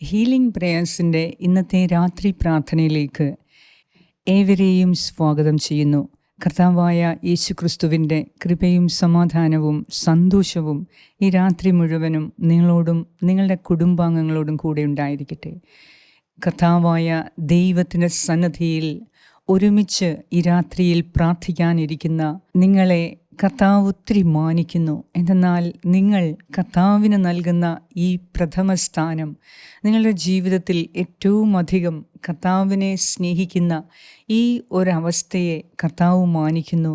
Healing പ്രേയേഴ്സിൻ്റെ ഇന്നത്തെ രാത്രി പ്രാർത്ഥനയിലേക്ക് ഏവരെയും സ്വാഗതം ചെയ്യുന്നു. കർത്താവായ യേശുക്രിസ്തുവിൻ്റെ കൃപയും സമാധാനവും സന്തോഷവും ഈ രാത്രി മുഴുവനും നിങ്ങളോടും നിങ്ങളുടെ കുടുംബാംഗങ്ങളോടും കൂടെ ഉണ്ടായിരിക്കട്ടെ. കർത്താവായ ദൈവത്തിൻ്റെ സന്നിധിയിൽ ഒരുമിച്ച് ഈ രാത്രിയിൽ പ്രാർത്ഥിക്കാനിരിക്കുന്ന നിങ്ങളെ കർത്താവ് ഒത്തിരി മാനിക്കുന്നു. എന്തെന്നാൽ നിങ്ങൾ കർത്താവിന് നൽകുന്ന ഈ പ്രഥമ സ്ഥാനം, നിങ്ങളുടെ ജീവിതത്തിൽ ഏറ്റവും അധികം കർത്താവിനെ സ്നേഹിക്കുന്ന ഈ ഒരവസ്ഥയെ കർത്താവ് മാനിക്കുന്നു.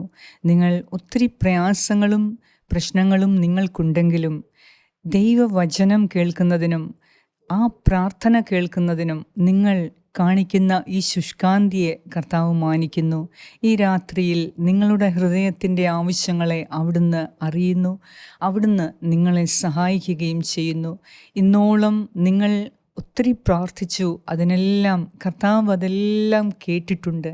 നിങ്ങൾ ഒത്തിരി പ്രയാസങ്ങളും പ്രശ്നങ്ങളും നിങ്ങൾക്കുണ്ടെങ്കിലും ദൈവവചനം കേൾക്കുന്നതിനും ആ പ്രാർത്ഥന കേൾക്കുന്നതിനും നിങ്ങൾ കാണിക്കുന്ന ഈ ശുഷ്കാന്തിയെ കർത്താവ് മാനിക്കുന്നു. ഈ രാത്രിയിൽ നിങ്ങളുടെ ഹൃദയത്തിൻ്റെ ആവശ്യങ്ങളെ അവിടുന്ന് അറിയുന്നു. അവിടുന്ന് നിങ്ങളെ സഹായിക്കുകയും ചെയ്യുന്നു. ഇന്നോളം നിങ്ങൾ ഒത്തിരി പ്രാർത്ഥിച്ചു, അതിനെല്ലാം കർത്താവ് അതെല്ലാം കേട്ടിട്ടുണ്ട്.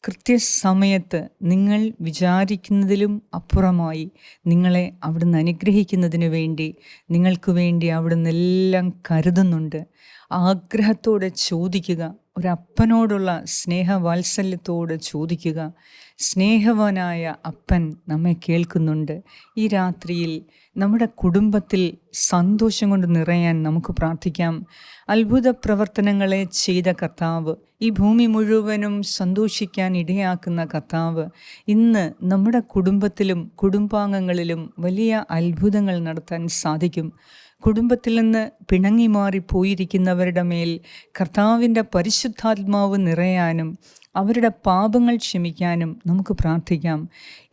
കൃത്യസമയത്ത് നിങ്ങൾ വിചാരിക്കുന്നതിലും അപ്പുറമായി നിങ്ങളെ അവിടുന്ന് അനുഗ്രഹിക്കുന്നതിന് വേണ്ടി നിങ്ങൾക്ക് വേണ്ടി അവിടുന്ന് എല്ലാം കരുതുന്നുണ്ട്. ആഗ്രഹത്തോടെ ചോദിക്കുക, ഒരപ്പനോടുള്ള സ്നേഹവാത്സല്യത്തോടെ ചോദിക്കുക. സ്നേഹവാനായ അപ്പൻ നമ്മെ കേൾക്കുന്നുണ്ട്. ഈ രാത്രിയിൽ നമ്മുടെ കുടുംബത്തിൽ സന്തോഷം കൊണ്ട് നിറയാൻ നമുക്ക് പ്രാർത്ഥിക്കാം. അത്ഭുത പ്രവർത്തനങ്ങളെ ചെയ്ത കർത്താവ്, ഈ ഭൂമി മുഴുവനും സന്തോഷിക്കാൻ ഇടയാക്കുന്ന കർത്താവ് ഇന്ന് നമ്മുടെ കുടുംബത്തിലും കുടുംബാംഗങ്ങളിലും വലിയ അത്ഭുതങ്ങൾ നടത്താൻ സാധിക്കും. കുടുംബത്തിൽ നിന്ന് പിണങ്ങി മാറിപ്പോയിരിക്കുന്നവരുടെ മേൽ കർത്താവിൻ്റെ പരിശുദ്ധാത്മാവ് നിറയാനും അവരുടെ പാപങ്ങൾ ക്ഷമിക്കാനും നമുക്ക് പ്രാർത്ഥിക്കാം.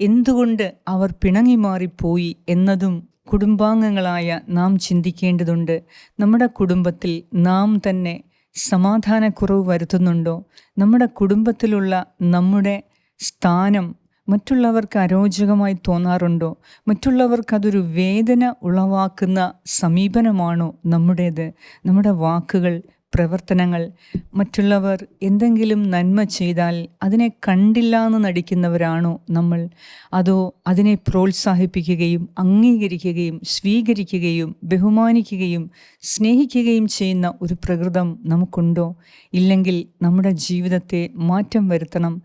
എന്തുകൊണ്ട് അവർ പിണങ്ങി മാറിപ്പോയി എന്നതും കുടുംബാംഗങ്ങളായ നാം ചിന്തിക്കേണ്ടതുണ്ട്. നമ്മുടെ കുടുംബത്തിൽ നാം തന്നെ സമാധാനക്കുറവ് വരുത്തുന്നുണ്ടോ? നമ്മുടെ കുടുംബത്തിലുള്ള നമ്മുടെ സ്ഥാനം മറ്റുള്ളവർക്ക് അരോചകമായി തോന്നാറുണ്ടോ? മറ്റുള്ളവർക്കതൊരു വേദന ഉളവാക്കുന്ന സമീപനമാണോ നമ്മുടേത്? നമ്മുടെ വാക്കുകൾ, പ്രവർത്തനങ്ങൾ, മറ്റുള്ളവർ എന്തെങ്കിലും നന്മ ചെയ്താൽ അതിനെ കണ്ടില്ല എന്ന് നടിക്കുന്നവരാണോ നമ്മൾ? അതോ അതിനെ പ്രോത്സാഹിപ്പിക്കുകയും അംഗീകരിക്കുകയും സ്വീകരിക്കുകയും ബഹുമാനിക്കുകയും സ്നേഹിക്കുകയും ചെയ്യുന്ന ഒരു പ്രകൃതം നമുക്കുണ്ടോ? ഇല്ലെങ്കിൽ നമ്മുടെ ജീവിതത്തെ മാറ്റം വരുത്തണം.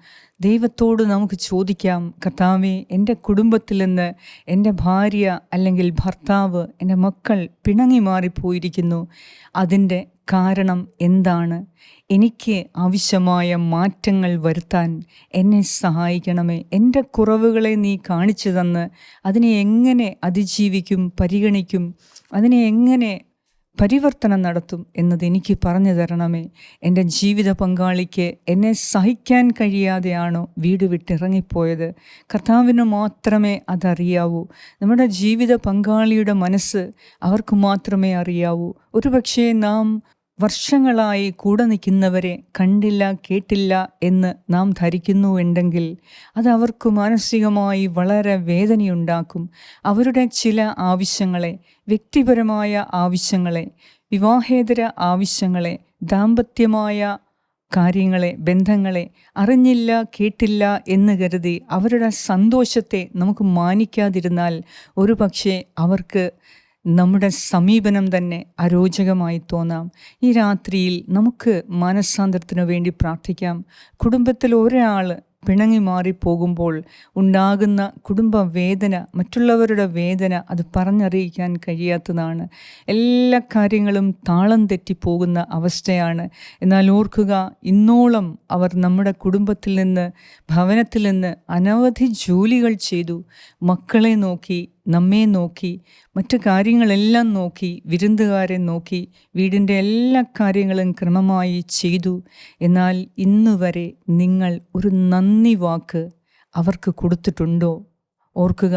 ദൈവത്തോട് നമുക്ക് ചോദിക്കാം, കർത്താവേ, എൻ്റെ കുടുംബത്തിൽ നിന്ന് എൻ്റെ ഭാര്യ അല്ലെങ്കിൽ ഭർത്താവ്, എൻ്റെ മക്കൾ പിണങ്ങി മാറിപ്പോയിരിക്കുന്നു. അതിൻ്റെ കാരണം എന്താണ്? എനിക്ക് ആവശ്യമായ മാറ്റങ്ങൾ വരുത്താൻ എന്നെ സഹായിക്കണമേ. എൻ്റെ കുറവുകളെ നീ കാണിച്ചു തന്ന് അതിനെ എങ്ങനെ അതിജീവിക്കും, പരിഗണിക്കും, അതിനെ എങ്ങനെ പരിവർത്തനം നടത്തും എന്നത് എനിക്ക് പറഞ്ഞു തരണമേ. എൻ്റെ ജീവിത പങ്കാളിക്ക് എന്നെ സഹിക്കാൻ കഴിയാതെയാണോ വീട് വിട്ടിറങ്ങിപ്പോയത്? കർത്താവിന് മാത്രമേ അതറിയാവൂ. നമ്മുടെ ജീവിത പങ്കാളിയുടെ മനസ്സ് അവർക്ക് മാത്രമേ അറിയാവൂ. ഒരുപക്ഷെ നാം വർഷങ്ങളായി കൂടെ നിൽക്കുന്നവരെ കണ്ടില്ല കേട്ടില്ല എന്ന് നാം ധരിക്കുന്നുവെങ്കിൽ അത് അവർക്ക് മാനസികമായി വളരെ വേദനയുണ്ടാക്കും. അവരുടെ ചില ആവശ്യങ്ങളെ, വ്യക്തിപരമായ ആവശ്യങ്ങളെ, വിവാഹേതര ആവശ്യങ്ങളെ, ദാമ്പത്യമായ കാര്യങ്ങളെ, ബന്ധങ്ങളെ അറിഞ്ഞില്ല കേട്ടില്ല എന്ന് കരുതി അവരുടെ സന്തോഷത്തെ നമുക്ക് മാനിക്കാതിരുന്നാൽ ഒരുപക്ഷെ അവർക്ക് നമ്മുടെ സമീപനം തന്നെ അരോചകമായി തോന്നാം. ഈ രാത്രിയിൽ നമുക്ക് മനസ്സാന്തരത്തിനു വേണ്ടി പ്രാർത്ഥിക്കാം. കുടുംബത്തിൽ ഒരാൾ പിണങ്ങി മാറിപ്പോകുമ്പോൾ ഉണ്ടാകുന്ന കുടുംബ വേദന, മറ്റുള്ളവരുടെ വേദന, അത് പറഞ്ഞറിയിക്കാൻ കഴിയാത്തതാണ്. എല്ലാ കാര്യങ്ങളും താളം തെറ്റിപ്പോകുന്ന അവസ്ഥയാണ്. എന്നാൽ ഓർക്കുക, ഇന്നോളം അവർ നമ്മുടെ കുടുംബത്തിൽ നിന്ന്, ഭവനത്തിൽ നിന്ന് അനവധി ജോലികൾ ചെയ്തു. മക്കളെ നോക്കി, നമ്മെ നോക്കി, മറ്റു കാര്യങ്ങളെല്ലാം നോക്കി, വിരുന്നുകാരെ നോക്കി, വീടിൻ്റെ എല്ലാ കാര്യങ്ങളും ക്രമമായി ചെയ്തു. എന്നാൽ ഇന്നുവരെ നിങ്ങൾ ഒരു നന്ദി വാക്ക് അവർക്ക് കൊടുത്തിട്ടുണ്ടോ? ഓർക്കുക,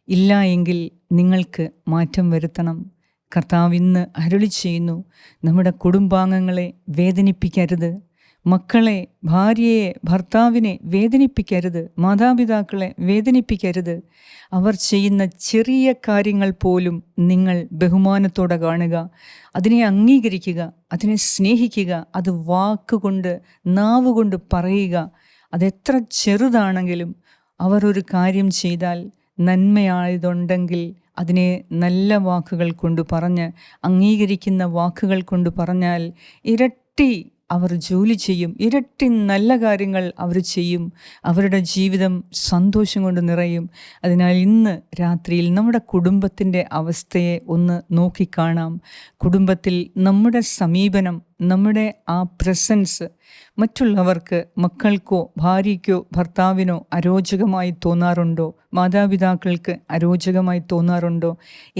ഇല്ല എങ്കിൽ നിങ്ങൾക്ക് മാറ്റം വരുത്തണം. കർത്താവ് ഇന്ന് അരുളി ചെയ്യുന്നു, നമ്മുടെ കുടുംബാംഗങ്ങളെ വേദനിപ്പിക്കരുത്. മക്കളെ, ഭാര്യയെ, ഭർത്താവിനെ വേദനിപ്പിക്കരുത്. മാതാപിതാക്കളെ വേദനിപ്പിക്കരുത്. അവർ ചെയ്യുന്ന ചെറിയ കാര്യങ്ങൾ പോലും നിങ്ങൾ ബഹുമാനത്തോടെ കാണുക, അതിനെ അംഗീകരിക്കുക, അതിനെ സ്നേഹിക്കുക. അത് വാക്കുകൊണ്ട്, നാവുകൊണ്ട് പറയുക. അതെത്ര ചെറുതാണെങ്കിലും അവർ ഒരു കാര്യം ചെയ്താൽ നന്മയായതുണ്ടെങ്കിൽ അതിനെ നല്ല വാക്കുകൾ കൊണ്ട് പറഞ്ഞ്, അംഗീകരിക്കുന്ന വാക്കുകൾ കൊണ്ട് പറഞ്ഞാൽ ഇരട്ടി അവർ ജോലി ചെയ്യും, ഇരട്ടി നല്ല കാര്യങ്ങൾ അവർ ചെയ്യും, അവരുടെ ജീവിതം സന്തോഷം കൊണ്ട് നിറയും. അതിനാൽ ഇന്ന് രാത്രിയിൽ നമ്മുടെ കുടുംബത്തിൻ്റെ അവസ്ഥയെ ഒന്ന് നോക്കിക്കാണാം. കുടുംബത്തിൽ നമ്മുടെ സമീപനം, നമ്മുടെ ആ പ്രസൻസ് മറ്റുള്ളവർക്ക്, മക്കൾക്കോ ഭാര്യയ്ക്കോ ഭർത്താവിനോ അരോചകമായി തോന്നാറുണ്ടോ? മാതാപിതാക്കൾക്ക് അരോചകമായി തോന്നാറുണ്ടോ?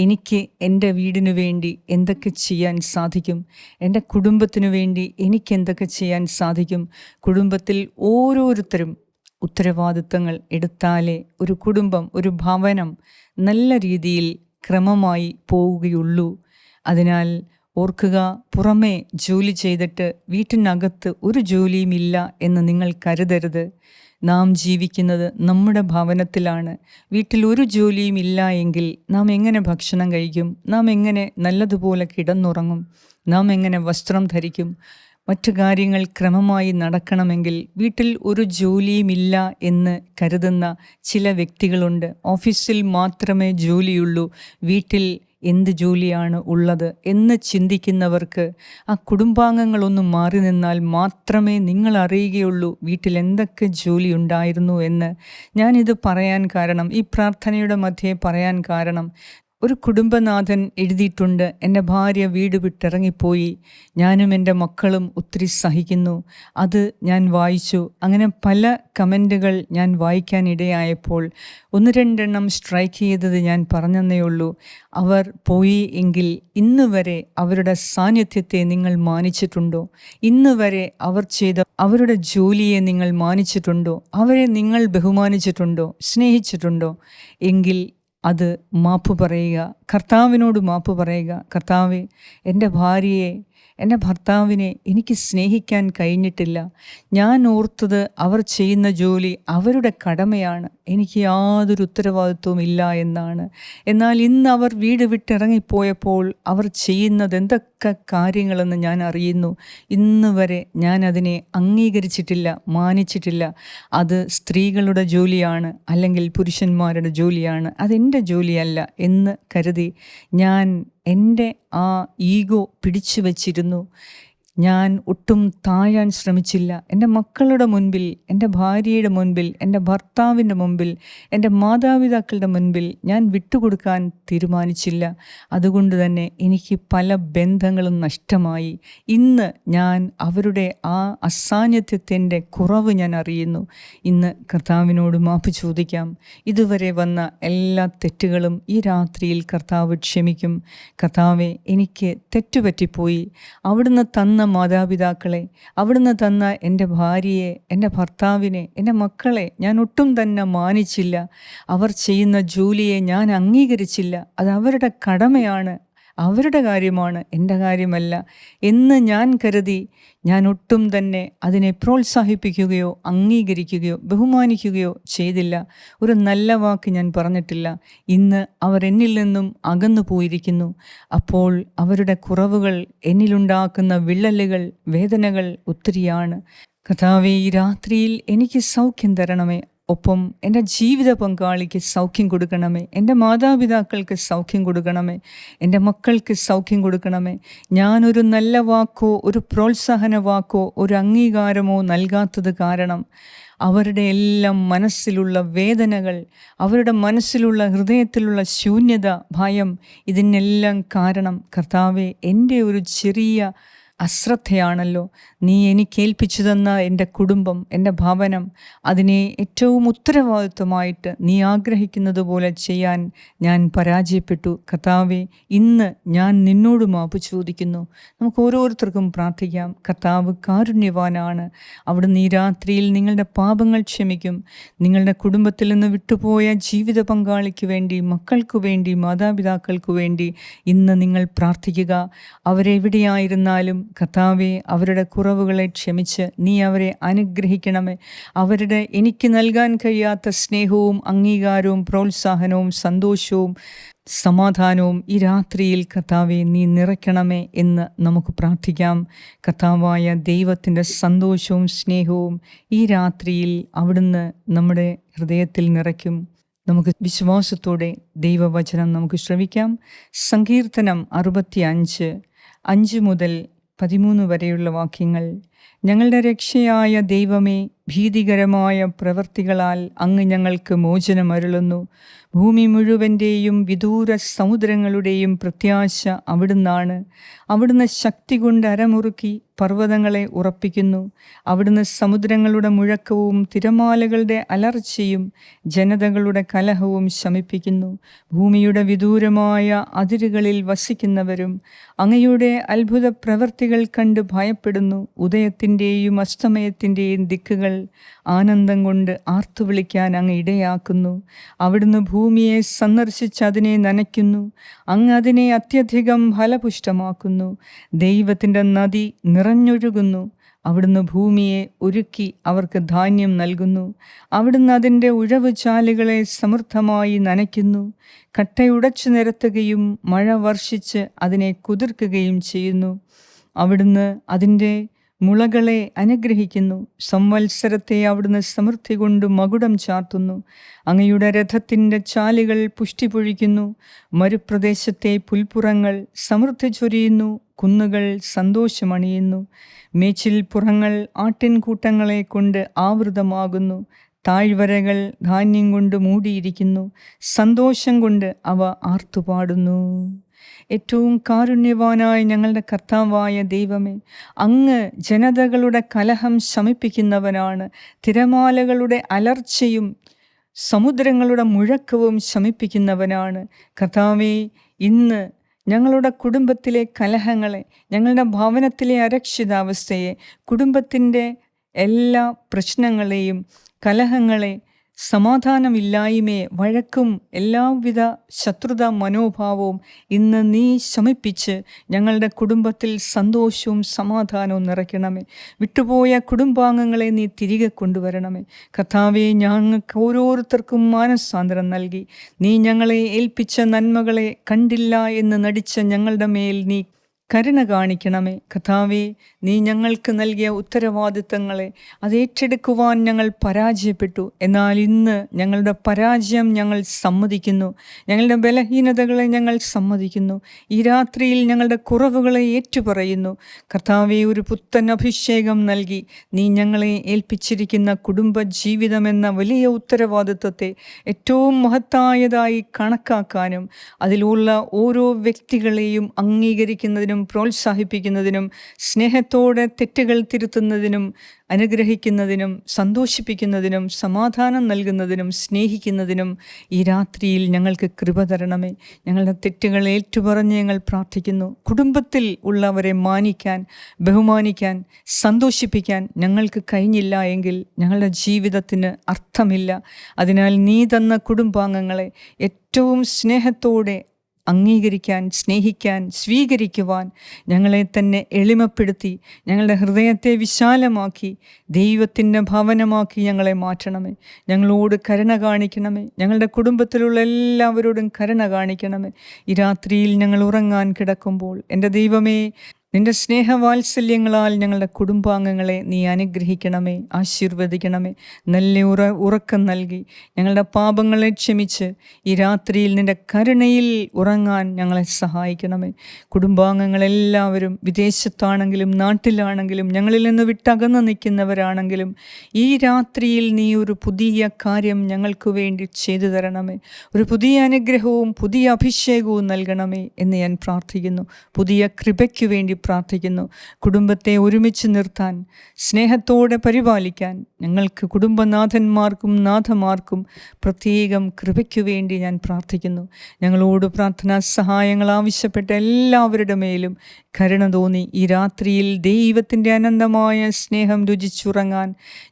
എനിക്ക് എൻ്റെ വീടിനു വേണ്ടി എന്തൊക്കെ ചെയ്യാൻ സാധിക്കും? എൻ്റെ കുടുംബത്തിനു വേണ്ടി എനിക്ക് എന്തൊക്കെ ചെയ്യാൻ സാധിക്കും? കുടുംബത്തിൽ ഓരോരുത്തരും ഉത്തരവാദിത്തങ്ങൾ എടുത്താലേ ഒരു കുടുംബം, ഒരു ഭവനം നല്ല രീതിയിൽ ക്രമമായി പോവുകയുള്ളൂ. അതിനാൽ ഓർക്കുക, പുറമേ ജോലി ചെയ്തിട്ട് വീട്ടിനകത്ത് ഒരു ജോലിയുമില്ല എന്ന് നിങ്ങൾ കരുതരുത്. നാം ജീവിക്കുന്നത് നമ്മുടെ ഭവനത്തിലാണ്. വീട്ടിൽ ഒരു ജോലിയും ഇല്ല എങ്കിൽ നാം എങ്ങനെ ഭക്ഷണം കഴിക്കും? നാം എങ്ങനെ നല്ലതുപോലെ കിടന്നുറങ്ങും? നാം എങ്ങനെ വസ്ത്രം ധരിക്കും? മറ്റു കാര്യങ്ങൾ ക്രമമായി നടക്കണമെങ്കിൽ വീട്ടിൽ ഒരു ജോലിയുമില്ല എന്ന് കരുതുന്ന ചില വ്യക്തികളുണ്ട്. ഓഫീസിൽ മാത്രമേ ജോലിയുള്ളൂ, വീട്ടിൽ എന്ത് ജോലിയാണ് ഉള്ളത് എന്ന് ചിന്തിക്കുന്നവർക്ക് ആ കുടുംബാംഗങ്ങളൊന്നും മാറി നിന്നാൽ മാത്രമേ നിങ്ങൾ അറിയുകയുള്ളൂ വീട്ടിൽ എന്തൊക്കെ ജോലി ഉണ്ടായിരുന്നു എന്ന്. ഞാനിത് പറയാൻ കാരണം, ഈ പ്രാർത്ഥനയുടെ മധ്യേ പറയാൻ കാരണം, ഒരു കുടുംബനാഥൻ എഴുതിയിട്ടുണ്ട്, എൻ്റെ ഭാര്യ വീട് വിട്ടിറങ്ങിപ്പോയി, ഞാനും എൻ്റെ മക്കളും ഒത്തിരി സഹിക്കുന്നു. അത് ഞാൻ വായിച്ചു. അങ്ങനെ പല കമൻറ്റുകൾ ഞാൻ വായിക്കാൻ ഇടയായപ്പോൾ ഒന്ന് രണ്ടെണ്ണം സ്ട്രൈക്ക് ചെയ്തത് ഞാൻ പറഞ്ഞെന്നേ ഉള്ളൂ. അവർ പോയി എങ്കിൽ ഇന്ന് വരെ അവരുടെ സാന്നിധ്യത്തെ നിങ്ങൾ മാനിച്ചിട്ടുണ്ടോ? ഇന്ന് വരെ അവർ ചെയ്ത അവരുടെ ജോലിയെ നിങ്ങൾ മാനിച്ചിട്ടുണ്ടോ? അവരെ നിങ്ങൾ ബഹുമാനിച്ചിട്ടുണ്ടോ? സ്നേഹിച്ചിട്ടുണ്ടോ? എങ്കിൽ അത് മാപ്പ് പറയുക, കർത്താവിനോട് മാപ്പ് പറയുക. കർത്താവേ, എൻ്റെ ഭാര്യയെ, എൻ്റെ ഭർത്താവിനെ എനിക്ക് സ്നേഹിക്കാൻ കഴിഞ്ഞിട്ടില്ല. ഞാൻ ഓർത്തത് അവർ ചെയ്യുന്ന ജോലി അവരുടെ കടമയാണ്, എനിക്ക് യാതൊരു ഉത്തരവാദിത്വവും ഇല്ല എന്നാണ്. എന്നാൽ ഇന്ന് അവർ വീട് വിട്ടിറങ്ങിപ്പോയപ്പോൾ അവർ ചെയ്യുന്നത് എന്തൊക്കെ കാര്യങ്ങളെന്ന് ഞാൻ അറിയുന്നു. ഇന്ന് വരെ ഞാൻ അതിനെ അംഗീകരിച്ചിട്ടില്ല, മാനിച്ചിട്ടില്ല. അത് സ്ത്രീകളുടെ ജോലിയാണ്, അല്ലെങ്കിൽ പുരുഷന്മാരുടെ ജോലിയാണ്, അതെൻ്റെ ജോലിയല്ല എന്ന് കരുതി ഞാൻ എൻ്റെ ആ ഈഗോ പിടിച്ചു വച്ചിരുന്നു. ഞാൻ ഒട്ടും താഴാൻ ശ്രമിച്ചില്ല. എൻ്റെ മക്കളുടെ മുൻപിൽ, എൻ്റെ ഭാര്യയുടെ മുൻപിൽ, എൻ്റെ ഭർത്താവിൻ്റെ മുൻപിൽ, എൻ്റെ മാതാപിതാക്കളുടെ മുൻപിൽ ഞാൻ വിട്ടുകൊടുക്കാൻ തീരുമാനിച്ചില്ല. അതുകൊണ്ട് തന്നെ എനിക്ക് പല ബന്ധങ്ങളും നഷ്ടമായി. ഇന്ന് ഞാൻ അവരുടെ ആ അസാന്നിധ്യത്തിൻ്റെ കുറവ് ഞാൻ അറിയുന്നു. ഇന്ന് കർത്താവിനോട് മാപ്പ് ചോദിക്കാം. ഇതുവരെ വന്ന എല്ലാ തെറ്റുകളും ഈ രാത്രിയിൽ കർത്താവ് ക്ഷമിക്കും. കർത്താവെ, എനിക്ക് തെറ്റുപറ്റിപ്പോയി. അവിടുന്ന് തന്ന മാതാപിതാക്കളെ, അവിടുന്ന് തന്ന എൻ്റെ ഭാര്യയെ, എൻ്റെ ഭർത്താവിനെ, എൻ്റെ മക്കളെ ഞാൻ ഒട്ടും തന്നെ മാനിച്ചില്ല. അവർ ചെയ്യുന്ന ജോലിയെ ഞാൻ അംഗീകരിച്ചില്ല. അത് അവരുടെ കടമയാണ്, അവരുടെ കാര്യമാണ്, എൻ്റെ കാര്യമല്ല എന്ന് ഞാൻ കരുതി ഞാൻ ഒട്ടും തന്നെ അതിനെ പ്രോത്സാഹിപ്പിക്കുകയോ അംഗീകരിക്കുകയോ ബഹുമാനിക്കുകയോ ചെയ്തില്ല. ഒരു നല്ല വാക്ക് ഞാൻ പറഞ്ഞിട്ടില്ല. ഇന്ന് അവർ എന്നിൽ നിന്നും അകന്നു പോയിരിക്കുന്നു. അപ്പോൾ അവരുടെ കുറവുകൾ, എന്നിലുണ്ടാക്കുന്ന വിള്ളലുകൾ, വേദനകൾ ഒത്തിരിയാണ്. കർത്താവേ, ഈ രാത്രിയിൽ എനിക്ക് സൗഖ്യം തരണമേ. ഒപ്പം എൻ്റെ ജീവിത പങ്കാളിക്ക് സൗഖ്യം കൊടുക്കണമേ. എൻ്റെ മാതാപിതാക്കൾക്ക് സൗഖ്യം കൊടുക്കണമേ. എൻ്റെ മക്കൾക്ക് സൗഖ്യം കൊടുക്കണമേ. ഞാനൊരു നല്ല വാക്കോ, ഒരു പ്രോത്സാഹന വാക്കോ, ഒരു അംഗീകാരമോ നൽകാത്തത് കാരണം അവരുടെ എല്ലാം മനസ്സിലുള്ള വേദനകൾ, അവരുടെ മനസ്സിലുള്ള ഹൃദയത്തിലുള്ള ശൂന്യത, ഭയം, ഇതിനെല്ലാം കാരണം കർത്താവെ എൻ്റെ ഒരു ചെറിയ അശ്രദ്ധയാണല്ലോ. നീ എനിക്ക് ഏൽപ്പിച്ചു തന്ന എൻ്റെ കുടുംബം, എൻ്റെ ഭവനം, അതിനെ ഏറ്റവും ഉത്തരവാദിത്വമായിട്ട് നീ ആഗ്രഹിക്കുന്നത് പോലെ ചെയ്യാൻ ഞാൻ പരാജയപ്പെട്ടു. കർത്താവെ, ഇന്ന് ഞാൻ നിന്നോട് മാപ്പ് ചോദിക്കുന്നു. നമുക്ക് ഓരോരുത്തർക്കും പ്രാർത്ഥിക്കാം. കർത്താവ് കാരുണ്യവാനാണ്. അവിടുന്ന് ഈ രാത്രിയിൽ നിങ്ങളുടെ പാപങ്ങൾ ക്ഷമിക്കും. നിങ്ങളുടെ കുടുംബത്തിൽ നിന്ന് വിട്ടുപോയ ജീവിത പങ്കാളിക്ക് വേണ്ടി, മക്കൾക്ക് വേണ്ടി, മാതാപിതാക്കൾക്ക് വേണ്ടി ഇന്ന് നിങ്ങൾ പ്രാർത്ഥിക്കുക. അവരെവിടെയായിരുന്നാലും കർത്താവെ, അവരുടെ കുറവുകളെ ക്ഷമിച്ച് നീ അവരെ അനുഗ്രഹിക്കണമേ. അവരുടെ എനിക്ക് നൽകാൻ കഴിയാത്ത സ്നേഹവും അംഗീകാരവും പ്രോത്സാഹനവും സന്തോഷവും സമാധാനവും ഈ രാത്രിയിൽ കർത്താവെ നീ നിറയ്ക്കണമേ എന്ന് നമുക്ക് പ്രാർത്ഥിക്കാം. കർത്താവായ ദൈവത്തിൻ്റെ സന്തോഷവും സ്നേഹവും ഈ രാത്രിയിൽ അവിടുന്ന് നമ്മുടെ ഹൃദയത്തിൽ നിറയ്ക്കും. നമുക്ക് വിശ്വാസത്തോടെ ദൈവവചനം നമുക്ക് ശ്രവിക്കാം. സങ്കീർത്തനം 65 5 മുതൽ 13 വരെയുള്ള വാക്യങ്ങൾ. ഞങ്ങളുടെ രക്ഷയായ ദൈവമേ, ഭീതികരമായ പ്രവൃത്തികളാൽ അങ്ങ് ഞങ്ങൾക്ക് മോചനമരുളുന്നു. ഭൂമി മുഴുവൻ്റെയും വിദൂര സമുദ്രങ്ങളുടെയും പ്രത്യാശ അവിടുന്നാണ്. അവിടുന്ന് ശക്തി കൊണ്ട് അരമുറുക്കി പർവ്വതങ്ങളെ ഉറപ്പിക്കുന്നു. അവിടുന്ന് സമുദ്രങ്ങളുടെ മുഴക്കവും തിരമാലകളുടെ അലർച്ചയും ജനതകളുടെ കലഹവും ശമിപ്പിക്കുന്നു. ഭൂമിയുടെ വിദൂരമായ അതിരുകളിൽ വസിക്കുന്നവരും അങ്ങയുടെ അത്ഭുത പ്രവൃത്തികൾ കണ്ട് ഭയപ്പെടുന്നു. ഉദയത്തിൻ്റെയും അസ്തമയത്തിൻ്റെയും ദിക്കുകൾ ആനന്ദം കൊണ്ട് ആർത്തുവിളിക്കാൻ അങ്ങ് ഇടയാക്കുന്നു. അവിടുന്ന് ഭൂമിയെ സന്ദർശിച്ച് അതിനെ നനയ്ക്കുന്നു. അങ്ങ് അതിനെ അത്യധികം ഫലപുഷ്ടമാക്കുന്നു. ദൈവത്തിൻ്റെ നദി നിറഞ്ഞൊഴുകുന്നു. അവിടുന്ന് ഭൂമിയെ ഒരുക്കി അവർക്ക് ധാന്യം നൽകുന്നു. അവിടുന്ന് അതിൻ്റെ ഉഴവ് ചാലുകളെ സമൃദ്ധമായി നനയ്ക്കുന്നു. കട്ടയുടച്ചു നിരത്തുകയും മഴ വർഷിച്ച് അതിനെ കുതിർക്കുകയും ചെയ്യുന്നു. അവിടുന്ന് അതിൻ്റെ മുളകളെ അനുഗ്രഹിക്കുന്നു. സംവത്സരത്തെ അവിടുന്ന് സമൃദ്ധി കൊണ്ട് മകുടം ചാർത്തുന്നു. അങ്ങയുടെ രഥത്തിൻ്റെ ചാലുകൾ പുഷ്ടി പൊഴിക്കുന്നു. മരുപ്രദേശത്തെ പുൽപ്പുറങ്ങൾ സമൃദ്ധി ചൊരിയുന്നു. കുന്നുകൾ സന്തോഷമണിയുന്നു. മേച്ചിൽപ്പുറങ്ങൾ ആട്ടിൻകൂട്ടങ്ങളെ കൊണ്ട് ആവൃതമാകുന്നു. താഴ്വരകൾ ധാന്യം കൊണ്ട് മൂടിയിരിക്കുന്നു. സന്തോഷം കൊണ്ട് അവ ആർത്തുപാടുന്നു. ഏറ്റവും കാരുണ്യവാനായ ഞങ്ങളുടെ കർത്താവായ ദൈവമേ, അങ്ങ് ജനതകളുടെ കലഹം ശമിപ്പിക്കുന്നവനാണ്. തിരമാലകളുടെ അലർച്ചയും സമുദ്രങ്ങളുടെ മുഴക്കവും ശമിപ്പിക്കുന്നവനാണ്. കർത്താവേ, ഇന്ന് ഞങ്ങളുടെ കുടുംബത്തിലെ കലഹങ്ങളെ, ഞങ്ങളുടെ ഭവനത്തിലെ അരക്ഷിതാവസ്ഥയെ, കുടുംബത്തിൻ്റെ എല്ലാ പ്രശ്നങ്ങളെയും, കലഹങ്ങളെ, സമാധാനമില്ലായ്മയെ, വഴക്കും എല്ലാവിധ ശത്രുത മനോഭാവവും ഇന്ന് നീ ശമിപ്പിച്ച് ഞങ്ങളുടെ കുടുംബത്തിൽ സന്തോഷവും സമാധാനവും നിറയ്ക്കണമേ. വിട്ടുപോയ കുടുംബാംഗങ്ങളെ നീ തിരികെ കൊണ്ടുവരണമേ. കർത്താവേ, ഞങ്ങൾക്ക് ഓരോരുത്തർക്കും മാനസാന്തരം നൽകി നീ ഞങ്ങളെ ഏൽപ്പിച്ച നന്മകളെ കണ്ടില്ല എന്ന് നടിച്ച ഞങ്ങളുടെ മേൽ നീ കരുണ കാണിക്കണമേ. കർത്താവേ, നീ ഞങ്ങൾക്ക് നൽകിയ ഉത്തരവാദിത്തങ്ങളെ അത് ഏറ്റെടുക്കുവാൻ ഞങ്ങൾ പരാജയപ്പെട്ടു. എന്നാൽ ഇന്ന് ഞങ്ങളുടെ പരാജയം ഞങ്ങൾ സമ്മതിക്കുന്നു. ഞങ്ങളുടെ ബലഹീനതകളെ ഞങ്ങൾ സമ്മതിക്കുന്നു. ഈ രാത്രിയിൽ ഞങ്ങളുടെ കുറവുകളെ ഏറ്റുപറയുന്നു. കർത്താവേ, ഒരു പുത്തൻ അഭിഷേകം നൽകി നീ ഞങ്ങളെ ഏൽപ്പിച്ചിരിക്കുന്ന കുടുംബ ജീവിതമെന്ന വലിയ ഉത്തരവാദിത്വത്തെ ഏറ്റവും മഹത്തായതായി കണക്കാക്കാനും അതിലുള്ള ഓരോ വ്യക്തികളെയും അംഗീകരിക്കുന്നതിനും പ്രോത്സാഹിപ്പിക്കുന്നതിനും സ്നേഹത്തോടെ തെറ്റുകൾ തിരുത്തുന്നതിനും അനുഗ്രഹിക്കുന്നതിനും സന്തോഷിപ്പിക്കുന്നതിനും സമാധാനം നൽകുന്നതിനും സ്നേഹിക്കുന്നതിനും ഈ രാത്രിയിൽ ഞങ്ങൾക്ക് കൃപ തരണമേ. ഞങ്ങളുടെ തെറ്റുകൾ ഏറ്റുപറഞ്ഞ് ഞങ്ങൾ പ്രാർത്ഥിക്കുന്നു. കുടുംബത്തിൽ ഉള്ളവരെ മാനിക്കാൻ, ബഹുമാനിക്കാൻ, സന്തോഷിപ്പിക്കാൻ ഞങ്ങൾക്ക് കഴിഞ്ഞില്ല എങ്കിൽ ഞങ്ങളുടെ ജീവിതത്തിന് അർത്ഥമില്ല. അതിനാൽ നീ തന്ന കുടുംബാംഗങ്ങളെ ഏറ്റവും സ്നേഹത്തോടെ അംഗീകരിക്കാൻ, സ്നേഹിക്കാൻ, സ്വീകരിക്കുവാൻ ഞങ്ങളെ തന്നെ എളിമപ്പെടുത്തി ഞങ്ങളുടെ ഹൃദയത്തെ വിശാലമാക്കി ദൈവത്തിൻ്റെ ഭവനമാക്കി ഞങ്ങളെ മാറ്റണമേ. ഞങ്ങളോട് കരുണ കാണിക്കണമേ. ഞങ്ങളുടെ കുടുംബത്തിലുള്ള എല്ലാവരോടും കരുണ കാണിക്കണമേ. ഈ രാത്രിയിൽ ഞങ്ങൾ ഉറങ്ങാൻ കിടക്കുമ്പോൾ എൻ്റെ ദൈവമേ, നിന്റെ സ്നേഹവാത്സല്യങ്ങളാൽ ഞങ്ങളുടെ കുടുംബാംഗങ്ങളെ നീ അനുഗ്രഹിക്കണമേ, ആശീർവദിക്കണമേ. നല്ല ഉറക്കം നൽകി ഞങ്ങളുടെ പാപങ്ങളെ ക്ഷമിച്ച് ഈ രാത്രിയിൽ നിന്റെ കരുണയിൽ ഉറങ്ങാൻ ഞങ്ങളെ സഹായിക്കണമേ. കുടുംബാംഗങ്ങളെല്ലാവരും വിദേശത്താണെങ്കിലും നാട്ടിലാണെങ്കിലും ഞങ്ങളിൽ നിന്ന് വിട്ടകന്ന് നിൽക്കുന്നവരാണെങ്കിലും ഈ രാത്രിയിൽ നീ ഒരു പുതിയ കാര്യം ഞങ്ങൾക്ക് വേണ്ടി ചെയ്തു തരണമേ. ഒരു പുതിയ അനുഗ്രഹവും പുതിയ അഭിഷേകവും നൽകണമേ എന്ന് ഞാൻ പ്രാർത്ഥിക്കുന്നു. പുതിയ കൃപയ്ക്കു വേണ്ടി പ്രാർത്ഥിക്കുന്നു. കുടുംബത്തെ ഒരുമിച്ച് നിർത്താൻ, സ്നേഹത്തോടെ പരിപാലിക്കാൻ ഞങ്ങൾക്ക് കുടുംബനാഥന്മാർക്കും നാഥമാർക്കും പ്രത്യേകം കൃപയ്ക്കു വേണ്ടി ഞാൻ പ്രാർത്ഥിക്കുന്നു. ഞങ്ങളോട് പ്രാർത്ഥനാ സഹായങ്ങൾ ആവശ്യപ്പെട്ട എല്ലാവരുടെ മേലും കരുണ തോന്നി ഈ രാത്രിയിൽ ദൈവത്തിൻ്റെ അനന്തമായ സ്നേഹം രുചിച്ചുറങ്ങാൻ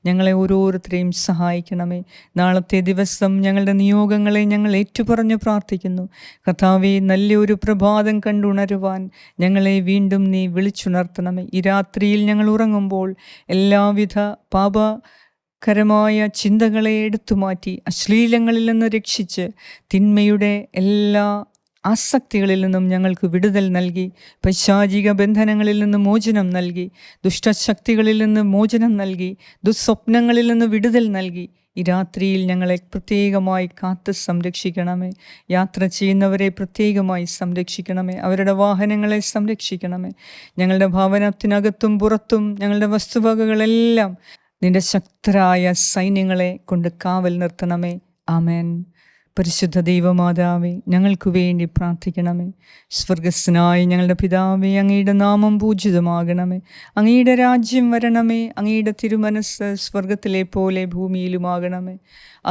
ഞങ്ങളെ ഓരോരുത്തരെയും സഹായിക്കണമേ. നാളത്തെ ദിവസം ഞങ്ങളുടെ നിയോഗങ്ങളെ ഞങ്ങൾ ഏറ്റുപറഞ്ഞ് പ്രാർത്ഥിക്കുന്നു. കർത്താവേ, നല്ലൊരു പ്രഭാതം കണ്ടുണരുവാൻ ഞങ്ങളെ വീണ്ടും നീ വിളിച്ചുണർത്തണമേ. ഈ രാത്രിയിൽ ഞങ്ങൾ ഉറങ്ങുമ്പോൾ എല്ലാവിധ പാപകരമായ ചിന്തകളെ എടുത്തുമാറ്റി അശ്ലീലങ്ങളിൽ നിന്ന് രക്ഷിച്ച് തിന്മയുടെ എല്ലാ ആസക്തികളിൽ നിന്നും ഞങ്ങൾക്ക് വിടുതൽ നൽകി, പൈശാചിക ബന്ധനങ്ങളിൽ നിന്ന് മോചനം നൽകി, ദുഷ്ടശക്തികളിൽ നിന്ന് മോചനം നൽകി, ദുസ്വപ്നങ്ങളിൽ നിന്ന് വിടുതൽ നൽകി ഈ രാത്രിയിൽ ഞങ്ങളെ പ്രത്യേകമായി കാത്ത് സംരക്ഷിക്കണമേ. യാത്ര ചെയ്യുന്നവരെ പ്രത്യേകമായി സംരക്ഷിക്കണമേ. അവരുടെ വാഹനങ്ങളെ സംരക്ഷിക്കണമേ. ഞങ്ങളുടെ ഭവനത്തിനകത്തും പുറത്തും ഞങ്ങളുടെ വസ്തുവകകളെല്ലാം നിന്റെ ശക്തരായ സൈന്യങ്ങളെ കൊണ്ട് കാവൽ നിർത്തണമേ. ആമേൻ. പരിശുദ്ധ ദൈവമാതാവേ, ഞങ്ങൾക്ക് വേണ്ടി പ്രാർത്ഥിക്കണമേ. സ്വർഗസ്ഥനായ ഞങ്ങളുടെ പിതാവേ, അങ്ങയുടെ നാമം പൂജിതമാകണമേ. അങ്ങയുടെ രാജ്യം വരണമേ. അങ്ങയുടെ തിരുമനസ്സ് സ്വർഗത്തിലെ പോലെ ഭൂമിയിലുമാകണമേ.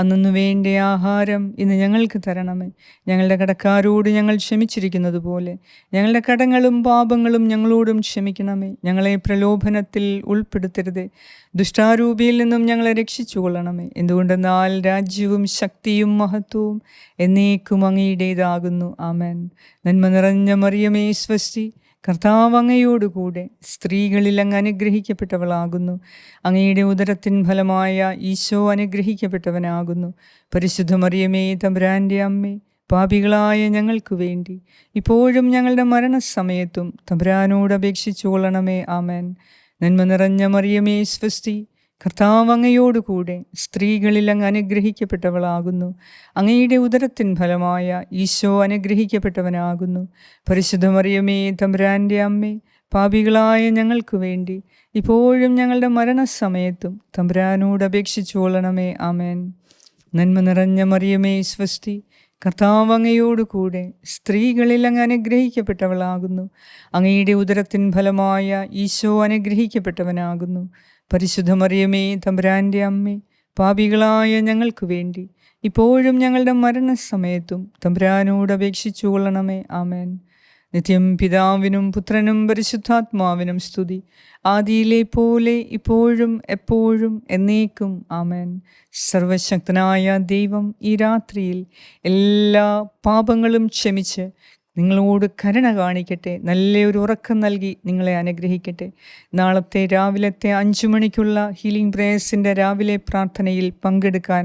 അന്നു വേണ്ട ആഹാരം ഇന്ന് ഞങ്ങൾക്ക് തരണമേ. ഞങ്ങളുടെ കടക്കാരോട് ഞങ്ങൾ ക്ഷമിച്ചിരിക്കുന്നത് പോലെ ഞങ്ങളുടെ കടങ്ങളും പാപങ്ങളും ഞങ്ങളോടും ക്ഷമിക്കണമേ. ഞങ്ങളെ പ്രലോഭനത്തിൽ ഉൾപ്പെടുത്തരുതേ, ദുഷ്ടാരൂപിയിൽ നിന്നും ഞങ്ങളെ രക്ഷിച്ചു കൊള്ളണമേ. എന്തുകൊണ്ടെന്നാൽ രാജ്യവും ശക്തിയും മഹത്വവും എന്നേക്കും അങ്ങയുടേതാകുന്നു. ആമേൻ. നന്മ നിറഞ്ഞ മറിയമേ, സ്വസ്തി, കർത്താവ് അങ്ങയോടുകൂടെ സ്ത്രീകളിൽ അങ്ങ് അനുഗ്രഹിക്കപ്പെട്ടവളാകുന്നു. അങ്ങയുടെ ഉദരത്തിൻ ഫലമായ ഈശോ അനുഗ്രഹിക്കപ്പെട്ടവനാകുന്നു. പരിശുദ്ധ മറിയമേ, തമ്പുരാൻ്റെ അമ്മേ, പാപികളായ ഞങ്ങൾക്ക് വേണ്ടി ഇപ്പോഴും ഞങ്ങളുടെ മരണസമയത്തും തമ്പുരാനോട് അപേക്ഷിച്ചു കൊള്ളണമേ. ആമേൻ. നന്മ നിറഞ്ഞ മറിയമേ, സ്വസ്തി, കർത്താവ് അങ്ങയോടുകൂടെ സ്ത്രീകളിൽ അങ്ങ് അനുഗ്രഹിക്കപ്പെട്ടവളാകുന്നു. അങ്ങയുടെ ഉദരത്തിൻ ഫലമായ ഈശോ അനുഗ്രഹിക്കപ്പെട്ടവനാകുന്നു. പരിശുദ്ധ മറിയമേ, തമ്പുരാൻ്റെ അമ്മേ, പാപികളായ ഞങ്ങൾക്ക് വേണ്ടി ഇപ്പോഴും ഞങ്ങളുടെ മരണസമയത്തും തമ്പുരാനോട് അപേക്ഷിച്ചു കൊള്ളണമേ. ആമേൻ. നന്മ നിറഞ്ഞ മറിയമേ, സ്വസ്തി, കർത്താവ് അങ്ങയോടുകൂടെ സ്ത്രീകളിൽ അങ്ങ് അനുഗ്രഹിക്കപ്പെട്ടവളാകുന്നു. അങ്ങയുടെ ഉദരത്തിൻ ഫലമായ ഈശോ അനുഗ്രഹിക്കപ്പെട്ടവനാകുന്നു. പരിശുദ്ധ മറിയമേ, തമ്പുരാൻ്റെ അമ്മേ, പാപികളായ ഞങ്ങൾക്ക് വേണ്ടി ഇപ്പോഴും ഞങ്ങളുടെ മരണസമയത്തും തമ്പുരാനോട് അപേക്ഷിച്ചു കൊള്ളണമേ. ആമേൻ. നിത്യം പിതാവിനും പുത്രനും പരിശുദ്ധാത്മാവിനും സ്തുതി, ആദിയിലെ പോലെ ഇപ്പോഴും എപ്പോഴും എന്നേക്കും. ആമേൻ. സർവശക്തനായ ദൈവം ഈ രാത്രിയിൽ എല്ലാ പാപങ്ങളും ക്ഷമിച്ച് നിങ്ങളോട് കരുണ കാണിക്കട്ടെ, നല്ലൊരു ഉറക്കം നൽകി നിങ്ങളെ അനുഗ്രഹിക്കട്ടെ. നാളത്തെ രാവിലത്തെ 5 മണിക്കുള്ള ഹീലിംഗ് പ്രേയേഴ്സിൻ്റെ രാവിലെ പ്രാർത്ഥനയിൽ പങ്കെടുക്കാൻ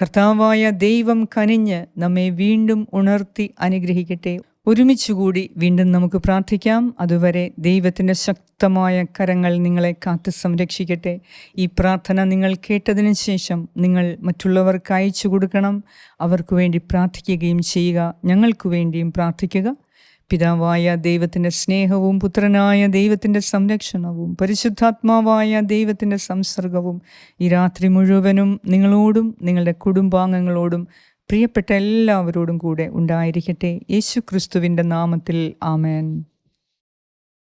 കർത്താവായ ദൈവം കനിഞ്ഞ് നമ്മെ വീണ്ടും ഉണർത്തി അനുഗ്രഹിക്കട്ടെ. ഒരുമിച്ചുകൂടി വീണ്ടും നമുക്ക് പ്രാർത്ഥിക്കാം. അതുവരെ ദൈവത്തിൻ്റെ ശക്തമായ കരങ്ങൾ നിങ്ങളെ കാത്ത് സംരക്ഷിക്കട്ടെ. ഈ പ്രാർത്ഥന നിങ്ങൾ കേട്ടതിന് ശേഷം നിങ്ങൾ മറ്റുള്ളവർക്ക് അയച്ചു കൊടുക്കണം. അവർക്ക് വേണ്ടി പ്രാർത്ഥിക്കുകയും ചെയ്യുക. ഞങ്ങൾക്ക് വേണ്ടിയും പ്രാർത്ഥിക്കുക. പിതാവായ ദൈവത്തിൻ്റെ സ്നേഹവും പുത്രനായ ദൈവത്തിൻ്റെ സംരക്ഷണവും പരിശുദ്ധാത്മാവായ ദൈവത്തിൻ്റെ സംസർഗവും ഈ രാത്രി മുഴുവനും നിങ്ങളോടും നിങ്ങളുടെ കുടുംബാംഗങ്ങളോടും പ്രിയപ്പെട്ട എല്ലാവരോടും കൂടെ ഉണ്ടായിരിക്കട്ടെ. യേശു ക്രിസ്തുവിൻ്റെ നാമത്തിൽ. ആമേൻ.